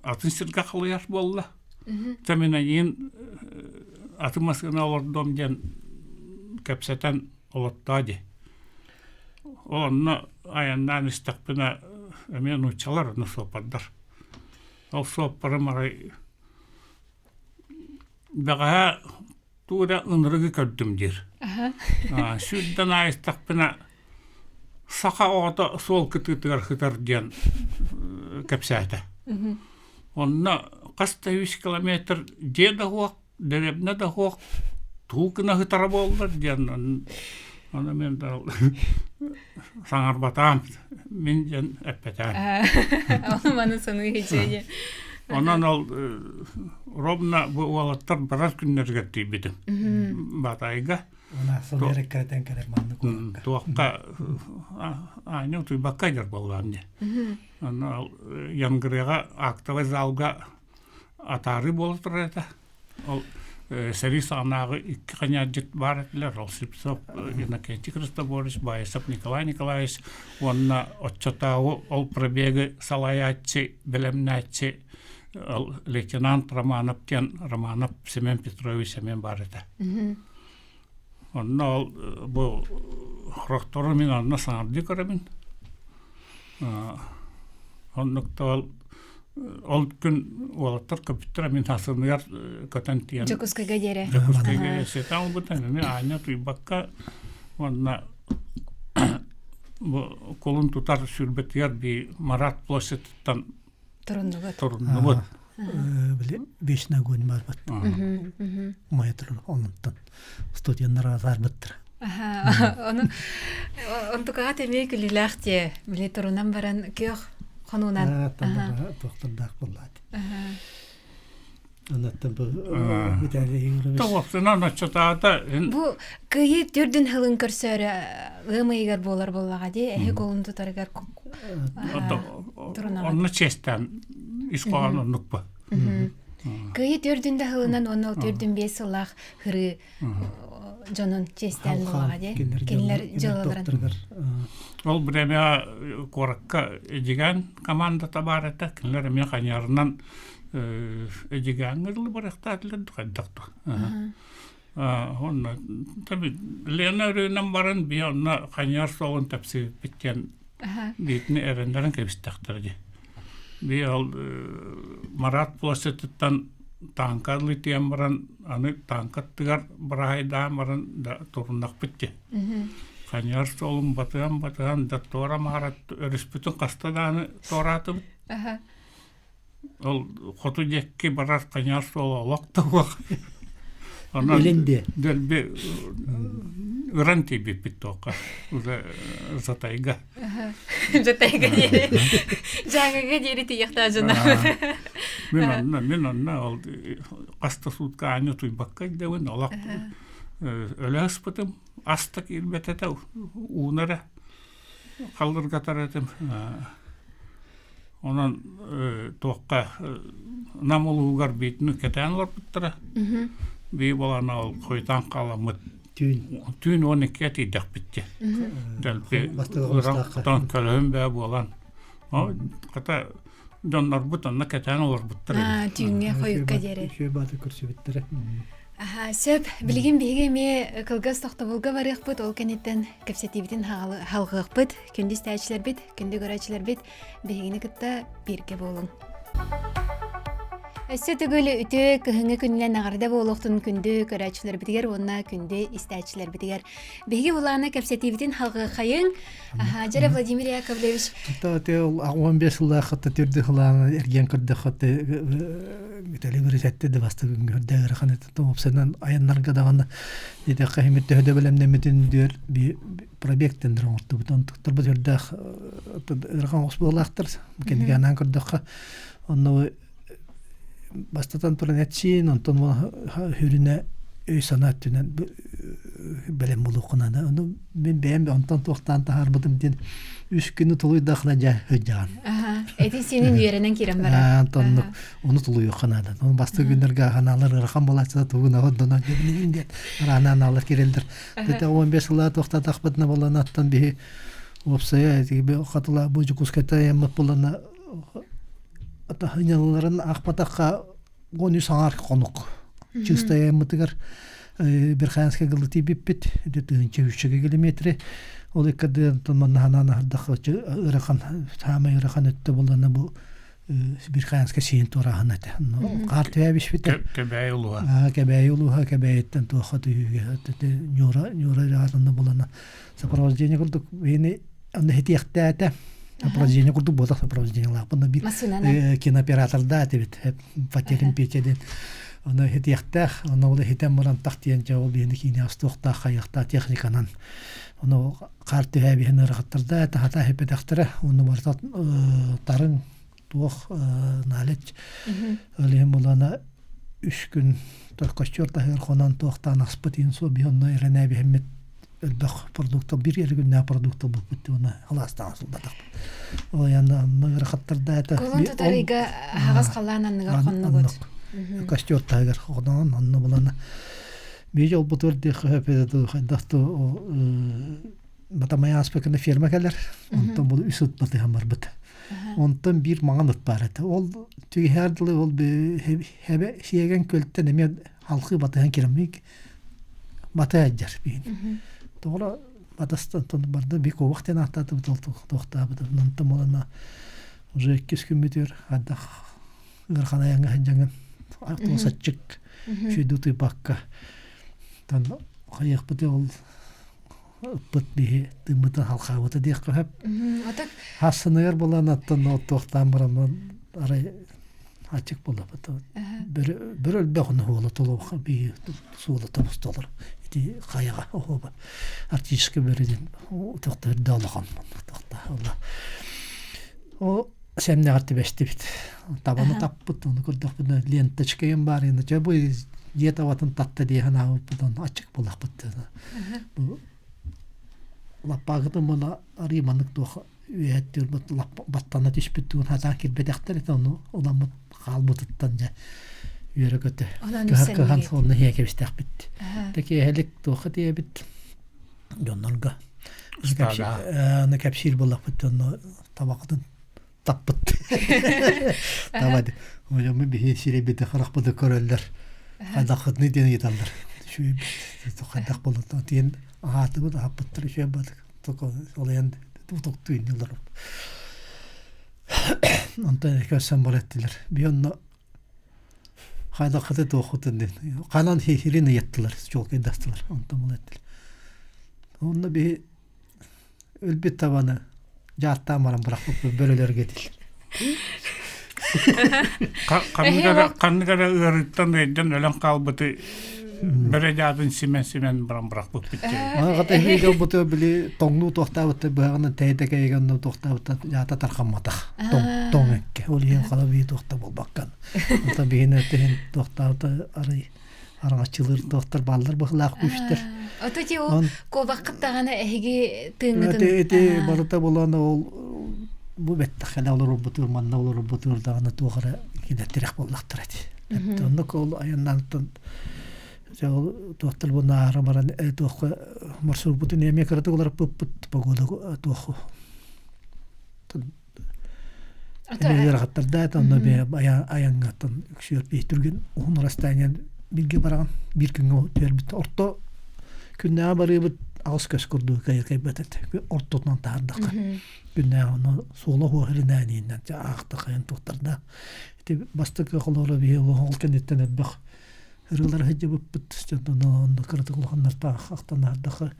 Speaker 2: атын сірға қылыяр болды. Тәмені ең аты масқына олардым ден кәпсәтен олаттады. Онны айыннан істақпетіне әмен ұчалар оны сопардар. Ол сопары марай баға туыда ұнырығы көрдім дер. Сүрден айыстақпетіне сақа оғыта сол күтігітігер хытар ден кәпсәті. Онна қаста 100 километр деді хоқ, дәребіне де хоқ, туғына хытара болдыр ден. Оны мен саңар батам, мен ден әппетәм.
Speaker 1: Оны маны соны хечеге.
Speaker 2: Онан ол робна бұл олаттар барар күннерге түйбедім. Батайға.
Speaker 3: Ona solera kärten kärmannu kuulkaa.
Speaker 2: Tuokka aina tuli bakkajar bollanne. Anna jangriga aktava zalga atari boltreta. Ol seri sanağı ikkanjit baretler ol sipsop ina kentik Boris Bayesap Nikolay Nikolaevich onna otchatağı ol prebegi salayatçı belemnatçı лейтенант Романов Семен Петрович Семен барета. Онна бұл құрақтары мен анна саңарды көремін. Оннықта ол күн олаттар көпіттір мен асырнығар көтен тиен.
Speaker 1: Жокускайға дере.
Speaker 2: Жокускайға сетан ол бұтан. Мен айна тұйбаққа онна қолын тұтар сүрбеттер бей Марат площадьтан тұрынығы.
Speaker 3: Бile beşine gün var bat. Mayatır onundan. Studiyanlar azar bittira.
Speaker 1: Он тука темек лилахте биле турунан баран кёх хонунан.
Speaker 3: Тоқтырдақ болады. Анаттан бұл бітәлі
Speaker 2: Тоғыстына начатада...
Speaker 1: Бұ күйі түрдің хылын көрсөрі ғымайгар болар болаға де, әйі қолын тұтарығар турунан.
Speaker 2: Онны честен исқоған оннық ба.
Speaker 1: Күйі түрдің хылынан оны түрдің бес ұлақ хыры жонын честен болаға де. Кенілер жылыларын.
Speaker 2: Ол біреме қораққа едеген команда табар әті, кенілер еме қанярынан эдигангырлы барактатлар дукаддакты. Онна таби лена рөнөн барын би онна кanyар соғын тапсы биткен битни эрендерин кебистактырды. Би ал Марат площадьтан танкарлы тем баран аны танкаттыгар барайда баран да турунак битти. Kanyar solum batıgan da tora maharat örüspütün kastadağını toratım.
Speaker 1: Аха.
Speaker 2: Ol kotu jekki barar kanyar solu vakta vak.
Speaker 3: Elinde.
Speaker 2: Delbe garanti bir pitoka. Zatayga.
Speaker 1: Жатайга дири. Жагага дири тияқтажына.
Speaker 2: Мен онна ол каста сутка аню туй бакка девен олак. Öläs pıtım astak ilbetete uunara kaldırga taratım. Onun toqqa namuluğar bitini ketən var pıttıra. Bir bolana ol koytan qalamıt. Tün onu keti dak bitti. Delpe ıraktan kölüm be bolan. O kata donlar butanna ketən olur pıttıra.
Speaker 1: Түйінге қойыққа дері.
Speaker 3: Şöyle batı kursu bittere.
Speaker 1: Аха, сөп, білген беге ме кылгас тоқтабылға барық бұд, ол кәнеттен көпсетебетін халғық бұд, күнді стәйчілер бет, күнді көрәчілер бет, бегені күтті берге болың. Өссі түгілі үті күхіңі күнілен ағарда болуқтың күнді көрәчілер бітігер, онына күнді істәйчілер бітігер. Беге болағына көпсетебетін халғық қайың. Аха, жәрі Владимир Яковлевич.
Speaker 3: Тәте ол 15 жылда қатты түрді қыланы ерген күрді қатты бітәлі бір сәтті де басты күнгірді әріқан етті. Опсайдан аянларға дағаны еді қайметті өді білемнеметін дөр пробектендір оңырды. Бұтын тұқтыр бұт үрді әріқан қос болақтыр. Кендіге анан күрдіққа оны бастатан туран әтсин, онтон хүріне өй санат түнен бәлем болу қынады. Мен бәйім онтон тоқтан тағар бұдым ден үш күні тұлуй дақына жа өджаған.
Speaker 1: Әті сенің үйерінен керем бара.
Speaker 3: Онтон оны тұлуй қынады. Оны басты күндерге ғаналар ұрқан болатса тұғына ғыддынан кебінен ден. Ранан алыр керелдір. Дәті 15 жылға тоқта тақпытына болан аттан бейі опсая қатыла бұжы күскәті еммет болана атахыняларын ақпатаққа гону саңар қонық. Чистая мытыгар Берханска гылыты биппит, дәтінче 3 километрі. Ол еккады маннахананы ардақы ырақан, тамай ырақан өтті боланы бұл Берханска сейін турағын әті. Қарты әбіш бітті.
Speaker 2: Кәбәй ұлуға.
Speaker 3: Кәбәй ұлуға, кәбәйеттен туаққа түйіге. Нюра ағасында боланы. Сапровождение күрдік. Бейіні хетияқты әті. Сопровождение курдук болдық сопровождение лақ. Бұны бір кинооператорда әтебет. Фатерин печеден. Оны хетияқтақ, оны олы хетен мұран тақтиен жауыл бейінді кейіне астуқтақ, қайықтақ техниканан. Оны қарты әбейін ұрақыттырда әті хата хепетақтыры. Оны барсат тарын туық налет. Өлейін болана 3 күн тұрқашчорта қонан туықтан аспытын со бейінді әрін әбейін Өлбақ продукты, бір ерігінне продукты бұл бітті, оны аластан асылдадық. Ол яны ғырқаттырда әті...
Speaker 1: Қолын тұтарыға ағаз қалан анныға қонны көт.
Speaker 3: Кастер тағыр қодан, анны бұланы. Бей жол бұтырды қөпеді қайдақты батамай аспекінде ферма кәлер. Онтан бұл үс ұт бұты хамар бұты. Онтан бір маған ұт бар әті. Ол түгі әрділі ол әбе шиеген көлттен әме халқы батыған керемейк баты әджер бейін. Тоғыра батастан барды бек оғықтен ақтаты тоқта бұды. Нантым олана уже 2 күн бітер адақ ұрқан аяңға әнжаңын тоқсатчық шүйдуты баққа. Тан қайық бұты ол ұппыт бейі дымбытын халқа бұты дейік қөп. Хасынығыр болан аттан тоқтан бұрамын арай ачык болла бата. Бір өлбе құны олы толуға бейі суылы табыс толыр. Эти қайыға оба. Артишкі береден тоқта өрді алыған. О, сәміне қарты бәшті біт. Табаны таппыт, оны көрдік бұны ленточкайын бар. Енді бұл ет аватын татты дейін ауып бұдан ачык болақ бұтты. Лаппағыды мұны арыманық тоқы үйәттер баттана түшпіттігін хазан келбедектер еті оны оламыт қалбытыттан жа үйері көті. Көхан соны хия кебістек бітті. Теке әлік тоқы дей біт. Жоннарға. Оны кәпсір болақ бітті. Оны табақыдың таппыт. Табады. Ойымы бейін сире біті қырақ бұды көрелдер. Қайдақыдны дені еталдар. Шүйі біт. Қайдақ болуды. Дейін ағаты бұды аппыттыр. Шүйі бады. Олай енді. Тұқты үйінелер. Онтан көсен бар әттілер. Бейонна қайда қыты тоқытын ден. Қанан херені еттілер. Жол кайдастылар. Онтан бұл әттілер. Онна бей өлбүт табаны жааттан баран бирок бөрөлөргө дил.
Speaker 2: Канныгара ырыттан эден өлөн калбыты бере жадын симен баран бут битте.
Speaker 3: Агата хейден буту били тоңну тохтабыты багына тейдеге егенну тохтабыты жата тарканмата. Тоңекке олиен кала би тохта болбаккан. Ата бигине тен тохтабыты араңачылыр тохтар балдар бахлак күштер.
Speaker 1: Отути о колбаккыттаганы эһиги тынгыдын.
Speaker 3: Эти барыта боланы ол бу бетте хала олор бутур манна олор бутур даганы тугара кидеттерек боллактыр эти. Онно кол аяндан жол тохтал буна арамаран тох маршрут бутун эме кырды олар пут погода тох. Эме рахаттарда тонно бе аянгаттан күшөр бейтүрген он расстояние билге барган бир күнгө төрбүт орто күннө барыбыт агыс көс курду кайбатат ортотон таардык күннө аны соло хөрүнәнинен жаакта кайын токтарда эти бастык колору бие ол кенеттен бак рылар хәҗәбеп бит онда кырды кылганнар та хактанардык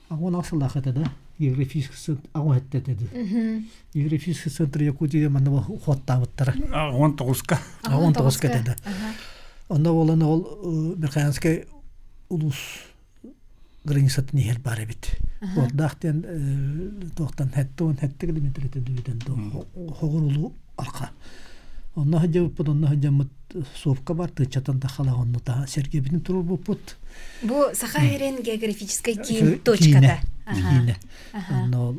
Speaker 3: агын асыллахата да географический агыт dedi. Географический центр Якутии мана хоттабыттар.
Speaker 2: 19-ка.
Speaker 3: 19-ка dedi. Онда боланы ол Берханский улус границатын ел бар бит. Ол дактен токтан хәтте километр өтөдүден хогурулу арка. Онна хәҗәбеп онна хәҗәмет совка бар тычатан да хала онны та Сергейбин туру бупут.
Speaker 1: Бу Сахарин географической кин точкада.
Speaker 3: Ага. Но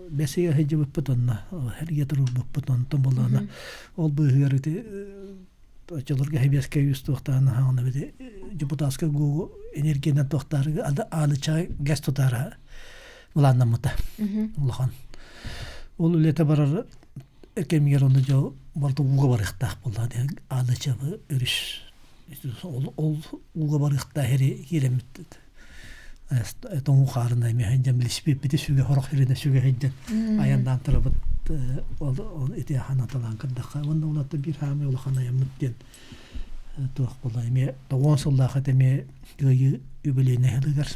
Speaker 3: бесия хәҗәбеп потонна һәргә туру бупут онтон болана. Ол бу ярыты Чалырга хәбескә юз тохтаны ханы биде депутатска гу энергияны тохтары алыча газ тотара уланнамыта. Улахан. Ол үлете барар экемгер онда жо барты уга барыктак булды. Алыча өрүш. Ол уга барыкта хери келемит. Этон ухарына мен жамлишпи бите сүгө хорок херене сүгө хеджен. Аяндан тарабыт ол эти ханаталан кырдакка онда улатты бир хаме улахана ямыттен. Туак булды. Мен 90 жылдагы теме гөйү юбилейне хелгер.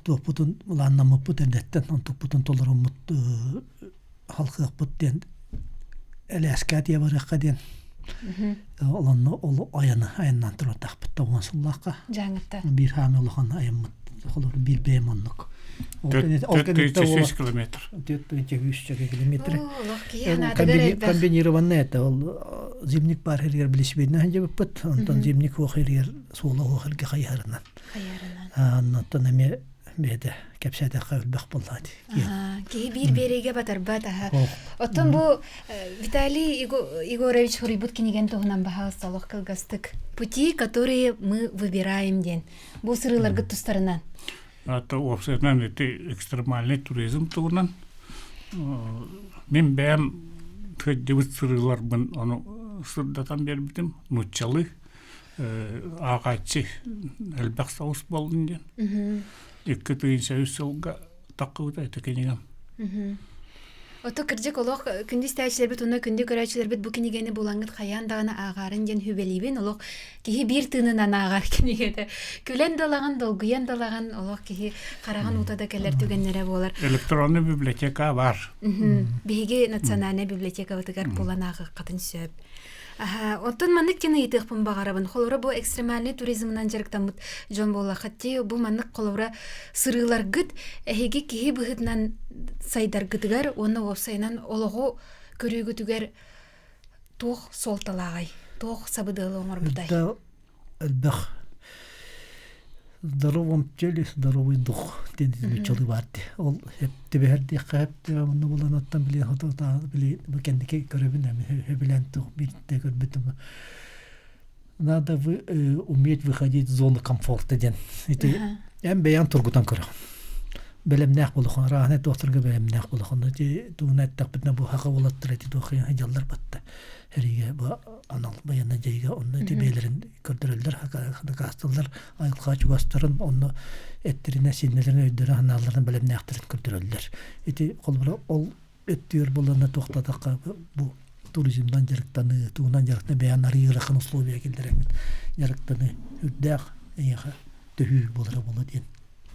Speaker 3: Топутун уланнамы путендеттен он топутун толорумут халкы путтен элескатия баракаден. Оланны ол аяннан турат тахпыт 90 жылдагы.
Speaker 1: Жаңытта.
Speaker 3: Бир хаме улахана аямыт. Холор бир бемоннук.
Speaker 2: 400 километр.
Speaker 3: 400 километр.
Speaker 1: Комбинированный
Speaker 3: это зимник бар хергер билишбейне хәҗәбеп, онтон зимник хергер сулы хергер хайарынан. Аннан эме беде кепсәдә кылбак булды.
Speaker 1: Ки бир береге батар бата. Оттон бу Виталий Егорович Хурибут кинеген тогынан баха салык кылгастык. Пути, которые мы выбираем ден. Бу сырыларга тустарынан.
Speaker 2: Это обсервнан это экстремальный туризм тугунан. Мен бәм төдебит сырылар бун аны сырдатан бербитим. Нучалы агачы элбак саус болдун ден. 2003 жылга такыбыта это кенегем.
Speaker 1: Ото кырдык олох күндү истәчләр бит уны күндү көрәчләр бит бу кинегене булангыт хаян дагына агарын ден хүбелибен олох кихи бир тынынан агар кинегеде күлән далаган долгуян далаган олох кихи караган утада келер түгеннәре булар.
Speaker 2: Электронный библиотека бар.
Speaker 1: Биге национальный библиотека ватыгар буланагы катын сөп. Оттон маннык тени итек пун багарабын. Холора бу экстремальный туризмнан жарыктамыт жон болла хатти бу маннык колора сырылар гыт эһиге кихи быгытнан сайдар гытыгар оны опсайнан олого көрөгүтүгер тох солталагай. Тох сабыдылы оңор бутай.
Speaker 3: Да элбах здоровым теле здоровый дух дени чолы барды. Ол хепте берди хепте оны буланаттан биле хата биле кендике көрөбүн эми хебилен тух битте көрбүтүм. Надо уметь выходить из зоны комфорта ден. Эти биян тургутан көрө. Белемнак болгон рахне докторга белемнак болгон. Эти туунаттак битне бу хакы болот эти дохия жаллар батты. Хериге бу анал баяна жайга онны тибелерин көрдүрөлдөр хакастылдар айылга чугастырын онны эттерине синнелерин өйдөрө аналларын белемнактырын көрдүрөлдөр. Эти колбура ол эттер болона токтатакка бу туризмдан жарыктаны туунан жарыктаны баянары ыракын условия келдирен жарыктаны үрдак эйга төһү болора болот ен.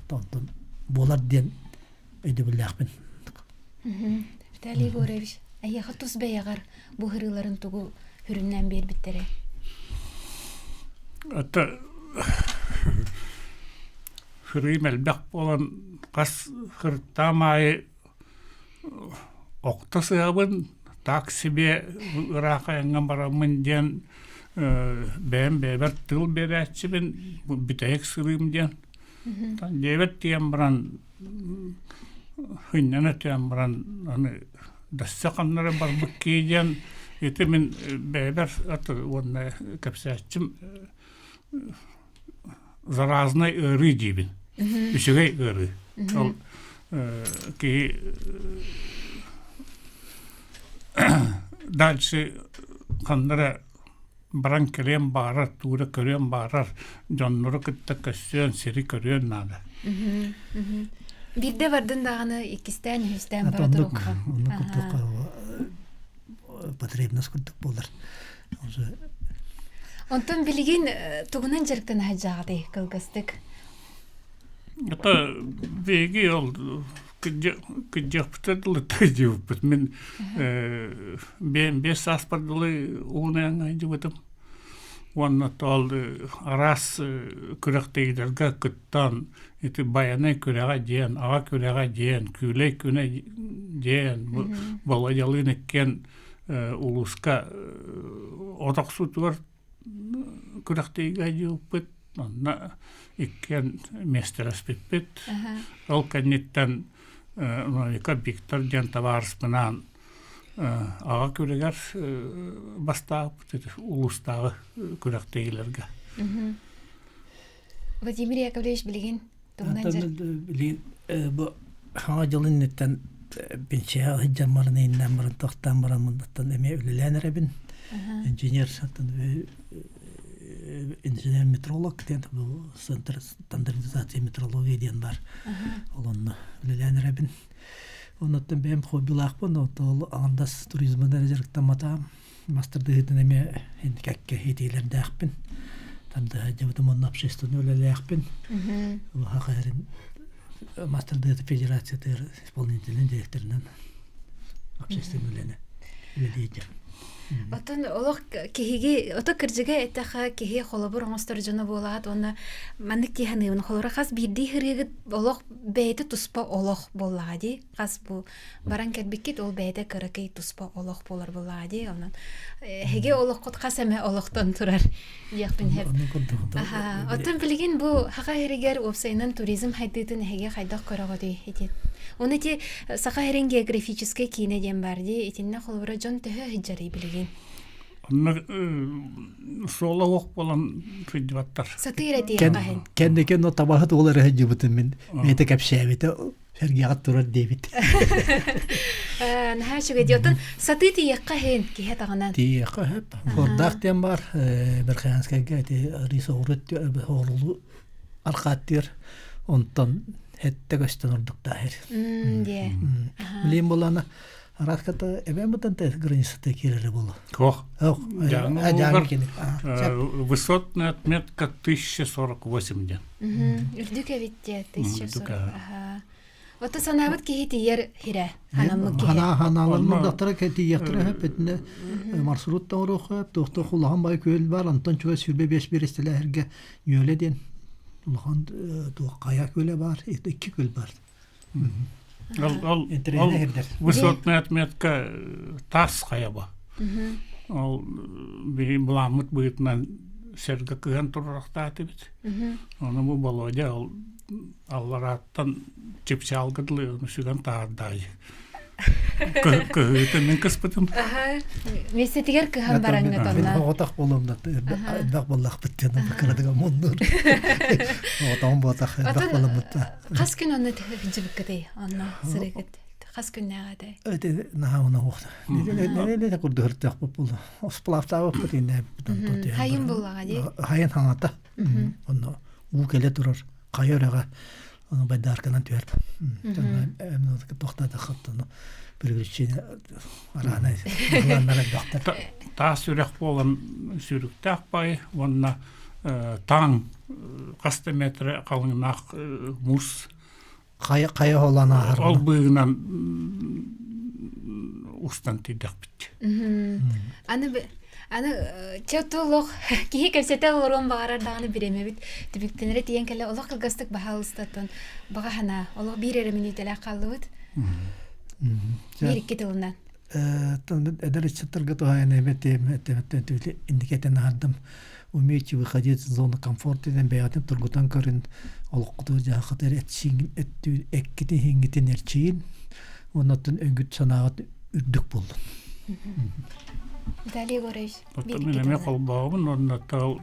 Speaker 3: Тонтон болар ден өйді біләқпін.
Speaker 1: Виталий Егорович, аяқы тұз бәйағар бұл хырыларын тұғу хүріннен бер біттері.
Speaker 2: Это хырым әлбәқ болан қас хырттамай оқта сығабын так себе рақайыңға барамын ден бәйім бәйбәр тыл берәтшібін бүтәйік сырым ден. Дебет тиен баран хыннана тиен баран дасса қаннары бар бұк кейден еті мен бәйбәр онна кәпсәтчім заразный ыры дейбін. Үшігей ыры. Ол кей дальше қаннары баран керем барар, тура керем барар, жоннуру кытта көссен, сери көрен нада.
Speaker 1: Бирде бардын дағаны икистен, хүстен барадыр оқыға.
Speaker 3: Оны күттіқ потребность күттік болар.
Speaker 1: Онтон білген тұғынан жарықтан хаджағады қылғыстық.
Speaker 2: Это беги ол кыджапытыдылы тәжеуппіт. Мен бес аспардылы оңайаңа жібітім. Онна тол арас күректегілерге күттан еті баяны күреға дейін, аға күреға дейін, күлей күне дейін, балайалын еккен улуска отақ сұтуар күректеге жібітпіт. Онна еккен местерас бітпіт. Ол кәнеттен Виктор ден таварыспынан аға күрегер бастағып, улыстағы күректегілерге.
Speaker 1: Владимир Яковлевич білген тұғынан жар?
Speaker 3: Бұл хаңа жылын неттен беншеға хыджан марынейіннен марын тоқтан марын мұндаттан әме өлілән әрәбін. Инженер-метролог ден бұл стандартизация метрология ден бар. Олонны өлілән әрәбін. Онаттан бәйім хоббилақпын, ол аңдас туризмын әрежеріктен матағым. Мастерді хетін әме кәкке хетейлерді әқпін. Тамда жабытым онын обществоны өлілі әқпін. Хақайрын мастерді хеті федерация исполнителін директорынан обществоны өлілі ежер.
Speaker 1: Отон олох кихиги ото кыржыга этаха кихи холобур оңостор жона болат оны мандык тиханы холора хас бирди хырыгы олох бейте туспа олох боллади хас бу баран кербикет ол бейте кырыкый туспа олох болар боллади онан хеге олох кот хасаме олохтон турар яхпин хеп отон билген бу хага херигер опсайнан туризм хайдытын хеге хайдак көрөгөдү этет оны те саха херен географический кине дем барди этинне холора жон төһө хиджари билген
Speaker 2: Сола оқ болан фидваттар.
Speaker 1: Сатыра дейін қағын.
Speaker 3: Кәнді о табахат олар әйді бұтын мен мәйті кәпшәбеті сәргеғат тұрар дейбіт.
Speaker 1: Наға шүге дейотын саты дейік қағын кейет ағынан?
Speaker 3: Дейік қағып. Қордақ дем бар. Бір қағанскәге рис оғырыт оғырылу арқаттыр. Онтан әтті көстен ұрдықта әр. Білейін боланы Раската эвембатан тес границата киреле было.
Speaker 2: Кох. Высотная отметка 1048 ден.
Speaker 1: Үрдүкө битте 1040. Вот санабыт кихити ер хире. Ханамы кихе.
Speaker 3: Ханаларны дактара кети яктыра хепетне маршруттан урухып, тохто хулаган бай көл бар, антон чуга сүрбе 5 берестелерге йөледен. Улхан кая көле бар, 2 көл бар.
Speaker 2: Высотная отметка тас қаяба. Ол бұламыт бұйтынан сәргі күйен тұрырақта әтебет. Оны бұл болуде аллараттан чепсе алғыдылы сүген тағырдай. Күйеті мен кіспітім.
Speaker 1: Месетігер күйен бараңы тонна.
Speaker 3: Мен отақ болуымда, әдбақ болақ біттені бұқырадыға мұнdur. Отағым болақ әдбақ болуымда.
Speaker 1: Қас күн оны жібік кәдей, оны сұрегет. Қас күн нәғадай?
Speaker 3: Өте наға оны оқты. Нелі күрді хүрттіғ бұл болды. Осплавтағы бұттын әбі.
Speaker 1: Хайын болаға дей?
Speaker 3: Хайын хаңата. Оны ұл келе тұрар. Қай өреға. Onu bayda arkadan tüyerdi. Emin olduk ki toxtadı xattını. Bir içine arana kullanlara doktor.
Speaker 2: Ta sürek bolan sürükte akbay. Onunla taң 100 metre kalınaq mus
Speaker 3: Кая холана
Speaker 2: ол быгынан устан тидек бит.
Speaker 1: Аны чөтөлөк кихи кепсете олорон багарар даганы биремебит. Тибиктенере тиен келе олох кылгастык бахалыстатын бага хана олох бирер минутеле калдыбыт. Бир кетелнан.
Speaker 3: эдер чаттарга тояна бете индикатен хардым умеючи выходить из зоны комфорта ден беятын тургутан көрүн олкуту жахатер этсин эттү эккити хингитин эрчин онотун өңгүт санагат үрдүк болду.
Speaker 1: Далее Егорович.
Speaker 2: Потом я мехал баубын, он натал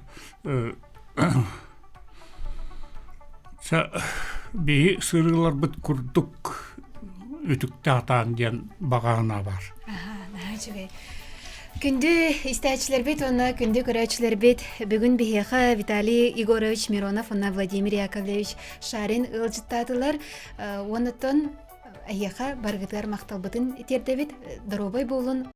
Speaker 2: бейі сырылар бұт күрдік үтікті атан ден бағана бар.
Speaker 1: Күнді истәчілер бет, онна күнді көрәчілер бет. Бүгін бейеға Виталий Егорович Миронов, онна Владимир Яковлевич Шарин ылжыттадылар. Онытын әйеға барғытар мақталбытын тердебет. Дробой болын